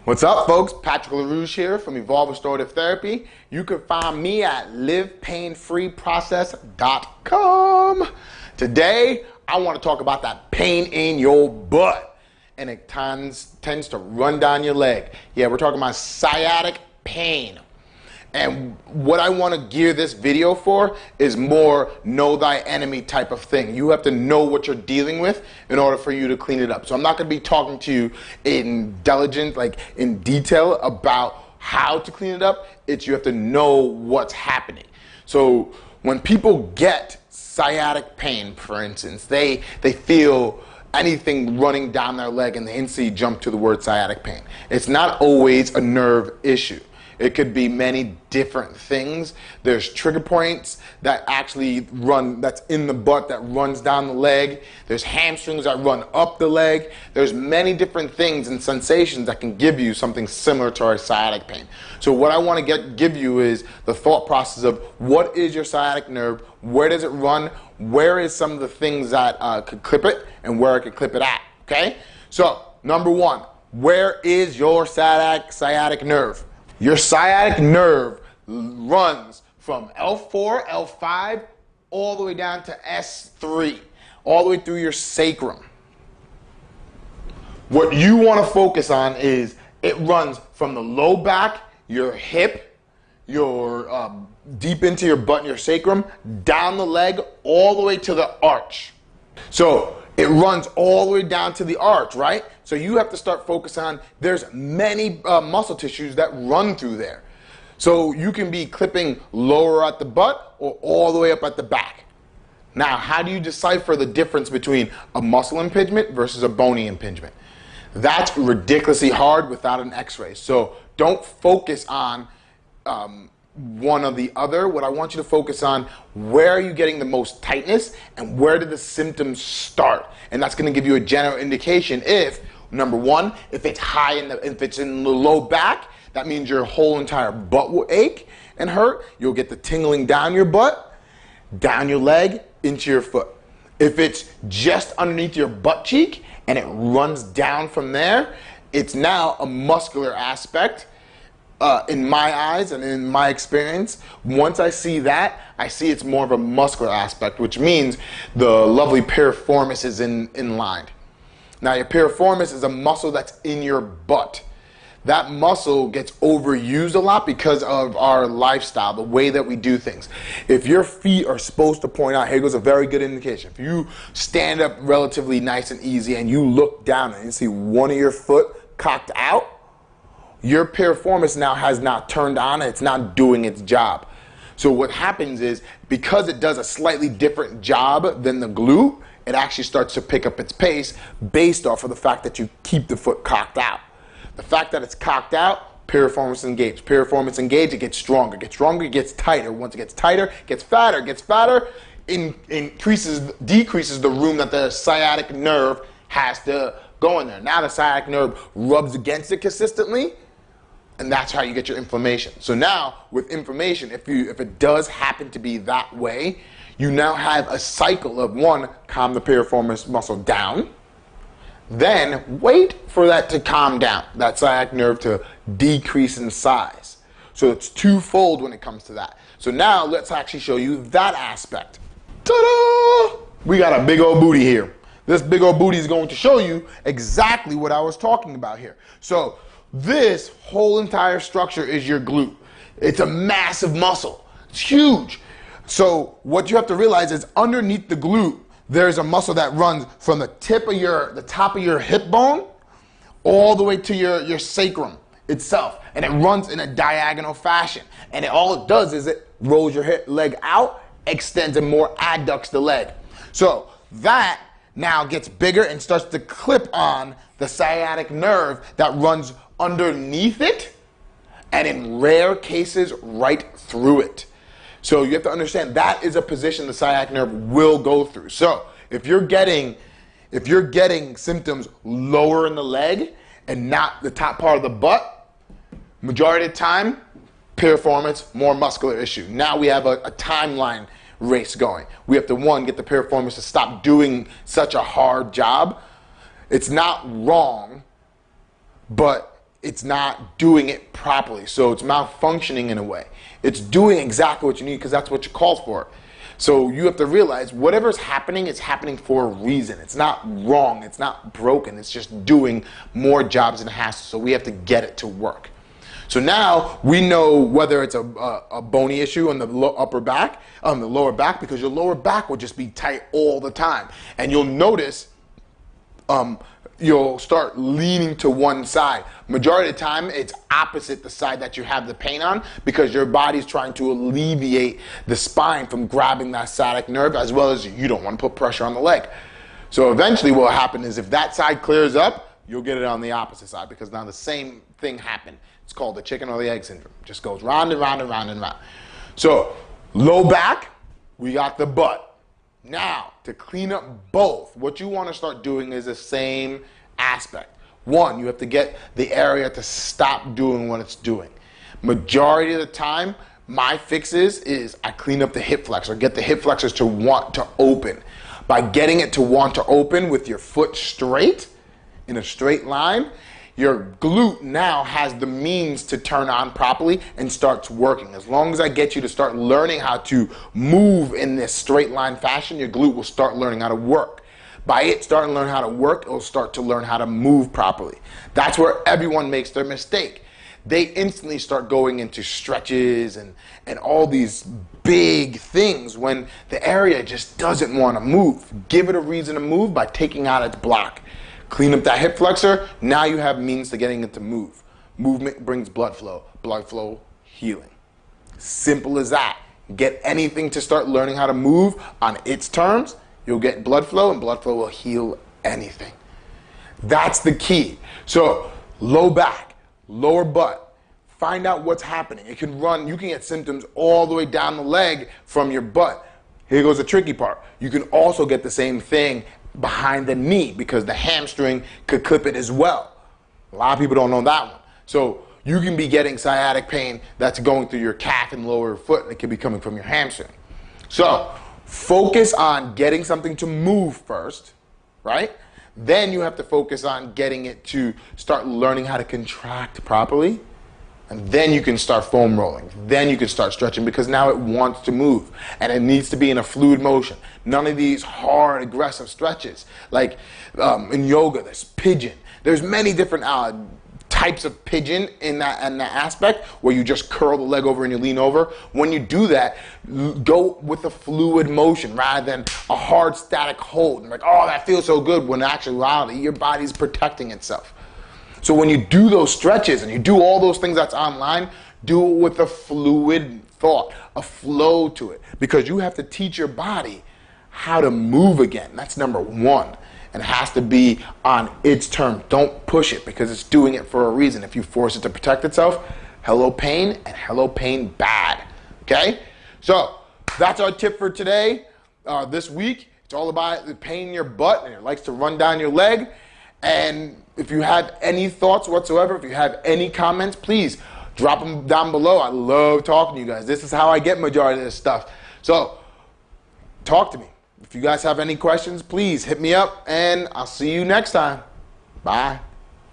What's up, folks? Patrick LaRouge here from Evolve Restorative Therapy. You can find me at livepainfreeprocess.com. Today, I want to talk about that pain in your butt, and it tends to run down your leg. Yeah, we're talking about sciatic pain. And what I want to gear this video for is more know thy enemy type of thing. You have to know what you're dealing with in order for you to clean it up. So I'm not going to be talking to you in detail about how to clean it up. You have to know what's happening. So when people get sciatic pain, for instance, they feel anything running down their leg and they instantly jump to the word sciatic pain. It's not always a nerve issue. It could be many different things. There's trigger points that actually run, that's in the butt, that runs down the leg. There's hamstrings that run up the leg. There's many different things and sensations that can give you something similar to our sciatic pain. So what I want to give you is the thought process of what is your sciatic nerve, where does it run, where is some of the things that could clip it, and where it could clip it at, okay? So, number one, where is your sciatic nerve? Your sciatic nerve runs from L4, L5, all the way down to S3, all the way through your sacrum. What you want to focus on is it runs from the low back, your hip, your deep into your butt and your sacrum, down the leg, all the way to the arch. So it runs all the way down to the arch, right? So you have to start focusing on, there's many muscle tissues that run through there. So you can be clipping lower at the butt or all the way up at the back. Now, how do you decipher the difference between a muscle impingement versus a bony impingement? That's ridiculously hard without an x-ray. So don't focus on one or the other. What I want you to focus on, where are you getting the most tightness and where do the symptoms start? And that's going to give you a general indication if, number one, if it's if it's in the low back, that means your whole entire butt will ache and hurt. You'll get the tingling down your butt, down your leg, into your foot. If it's just underneath your butt cheek and it runs down from there, it's now a muscular aspect. In my eyes and in my experience, once I see that, I see it's more of a muscular aspect, which means the lovely piriformis is in line. Now, your piriformis is a muscle that's in your butt. That muscle gets overused a lot because of our lifestyle, the way that we do things. If your feet are supposed to point out, here goes a very good indication. If you stand up relatively nice and easy and you look down and you see one of your foot cocked out, your piriformis now has not turned on, it's not doing its job. So what happens is, because it does a slightly different job than the glute, it actually starts to pick up its pace based off of the fact that you keep the foot cocked out. The fact that it's cocked out, piriformis engaged. Piriformis engaged, it gets stronger, it gets tighter. Once it gets tighter, it gets fatter, decreases the room that the sciatic nerve has to go in there. Now the sciatic nerve rubs against it consistently, and that's how you get your inflammation. So now, with inflammation, if it does happen to be that way, you now have a cycle of, one, calm the piriformis muscle down, then wait for that to calm down, that sciatic nerve to decrease in size. So it's twofold when it comes to that. So now let's actually show you that aspect. Ta-da! We got a big old booty here. This big old booty is going to show you exactly what I was talking about here. So this whole entire structure is your glute. It's a massive muscle. It's huge. So what you have to realize is, underneath the glute, there's a muscle that runs from the top of your hip bone all the way to your sacrum itself. And it runs in a diagonal fashion. And all it does is it rolls your leg out, extends, and more adducts the leg. So that now gets bigger and starts to clip on the sciatic nerve that runs underneath it, and in rare cases, right through it. So you have to understand that is a position the sciatic nerve will go through. So if you're getting symptoms lower in the leg and not the top part of the butt, majority of the time, piriformis, more muscular issue. Now we have a timeline race going. We have to, one, get the piriformis to stop doing such a hard job. It's not wrong, but it's not doing it properly. So it's malfunctioning in a way. It's doing exactly what you need because that's what you called for. So you have to realize whatever's happening is happening for a reason. It's not wrong. It's not broken. It's just doing more jobs than it has to. So we have to get it to work. So now we know whether it's a bony issue on the upper back, on the lower back, because your lower back will just be tight all the time. And you'll notice you'll start leaning to one side. Majority of the time, it's opposite the side that you have the pain on because your body's trying to alleviate the spine from grabbing that sciatic nerve, as well as you don't want to put pressure on the leg. So eventually what will happen is if that side clears up, you'll get it on the opposite side because now the same thing happened. It's called the chicken or the egg syndrome. It just goes round and round and round and round. So low back, we got the butt. Now, to clean up both, what you want to start doing is the same aspect. One, you have to get the area to stop doing what it's doing. Majority of the time, my fixes is I clean up the hip flexor, get the hip flexors to want to open. By getting it to want to open with your foot straight, in a straight line, your glute now has the means to turn on properly and starts working. As long as I get you to start learning how to move in this straight line fashion, your glute will start learning how to work. By it starting to learn how to work, it'll start to learn how to move properly. That's where everyone makes their mistake. They instantly start going into stretches and all these big things when the area just doesn't want to move. Give it a reason to move by taking out its block. Clean up that hip flexor, now you have means to getting it to move. Movement brings blood flow, healing. Simple as that. Get anything to start learning how to move on its terms, you'll get blood flow, and blood flow will heal anything. That's the key. So low back, lower butt, find out what's happening. It can run, you can get symptoms all the way down the leg from your butt. Here goes the tricky part. You can also get the same thing behind the knee because the hamstring could clip it as well. A lot of people don't know that one. So you can be getting sciatic pain that's going through your calf and lower foot, and it could be coming from your hamstring. So focus on getting something to move first, right? Then you have to focus on getting it to start learning how to contract properly. And then you can start foam rolling. Then you can start stretching because now it wants to move. And it needs to be in a fluid motion. None of these hard, aggressive stretches. Like in yoga, there's pigeon. There's many different types of pigeon in that aspect where you just curl the leg over and you lean over. When you do that, go with a fluid motion rather than a hard static hold. And like, oh, that feels so good, when in actuality, your body's protecting itself. So when you do those stretches and you do all those things that's online, do it with a fluid thought, a flow to it. Because you have to teach your body how to move again. That's number one. And it has to be on its terms. Don't push it because it's doing it for a reason. If you force it to protect itself, hello pain and hello pain bad. Okay? So that's our tip for today. This week, it's all about the pain in your butt and it likes to run down your leg. And if you have any thoughts whatsoever, if you have any comments, please drop them down below. I love talking to you guys. This is how I get majority of this stuff. So talk to me. If you guys have any questions, please hit me up and I'll see you next time. Bye.